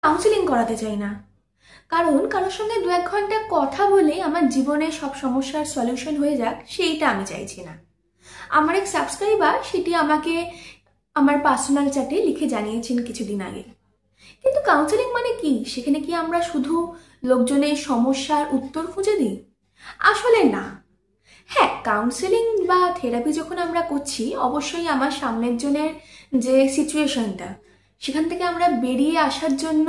Counselling করাতে চাই না, কারণ কারোর সঙ্গে 1 ঘন্টা কথা বলে আমার জীবনে সব সমস্যার সলিউশন হয়ে যাক সেইটা আমি চাইছি না। আমার এক সাবস্ক্রাইবার সেটি আমাকে আমার পার্সোনাল চ্যাটে লিখে জানিয়েছেন কিছুদিন আগে। কিন্তু কাউন্সিলিং মানে কি? সেখানে কি আমরা শুধু লোকজনের সমস্যার উত্তর খুঁজে দিই? আসলে না। হ্যাঁ, কাউন্সেলিং বা থেরাপি যখন আমরা করছি, অবশ্যই আমার সামনের জনের যে সিচুয়েশনটা, সেখান থেকে আমরা বেরিয়ে আসার জন্য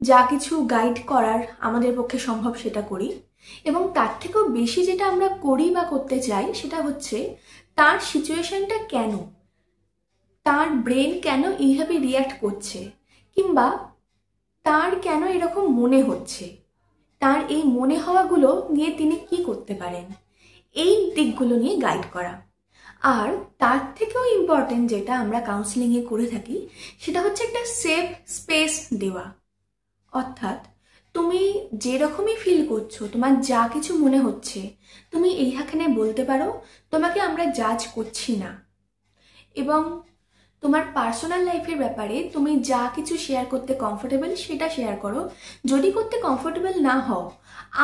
যা কিছু গাইড করার আমাদের পক্ষে সম্ভব সেটা করি। এবং তার থেকেও বেশি যেটা আমরা করি বা করতে চাই সেটা হচ্ছে তার সিচুয়েশনটা কেন, তার ব্রেন কেন এইভাবে রিয়্যাক্ট করছে, কিংবা তার কেন এরকম মনে হচ্ছে, তার এই মনে হওয়াগুলো নিয়ে তিনি কি করতে পারেন, এই দিকগুলো নিয়ে গাইড করা। আর তার থেকেও ইম্পর্টেন্ট যেটা আমরা কাউন্সিলিংয়ে করে থাকি সেটা হচ্ছে একটা সেফ স্পেস দেওয়া। অর্থাৎ তুমি যেরকমই ফিল করছো, তোমার যা কিছু মনে হচ্ছে, তুমি এইখানে বলতে পারো, তোমাকে আমরা জাজ করছি না। এবং তোমার পার্সোনাল লাইফের ব্যাপারে তুমি যা কিছু শেয়ার করতে কমফোর্টেবল সেটা শেয়ার করো। যদি করতে কমফোর্টেবল না হও,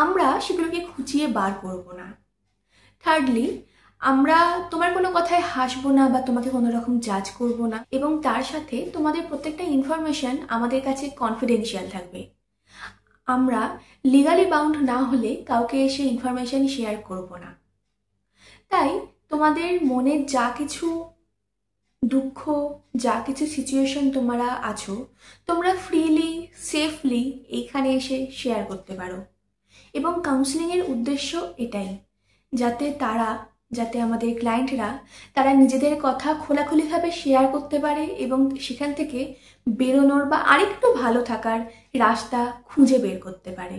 আমরা সেগুলোকে খুঁচিয়ে বার করব না। থার্ডলি, আমরা তোমার কোনো কথায় হাসবো না বা তোমাকে কোনো রকম জাজ করব না, এবং তার সাথে তোমাদের প্রত্যেকটা ইনফরমেশন আমাদের কাছে কনফিডেন্সিয়াল থাকবে। আমরা লিগালি বাউন্ড না হলে কাউকে এসে ইনফরমেশন শেয়ার করব না। তাই তোমাদের মনের যা কিছু দুঃখ, যা কিছু সিচুয়েশন তোমরা আছো, তোমরা ফ্রিলি সেফলি এইখানে এসে শেয়ার করতে পারো। এবং কাউন্সিলিংয়ের উদ্দেশ্য এটাই, যাতে আমাদের ক্লায়েন্টরা তারা নিজেদের কথা খোলাখুলিভাবে শেয়ার করতে পারে এবং সেখান থেকে বেরোনোর বা আরেকটু ভালো থাকার রাস্তা খুঁজে বের করতে পারে।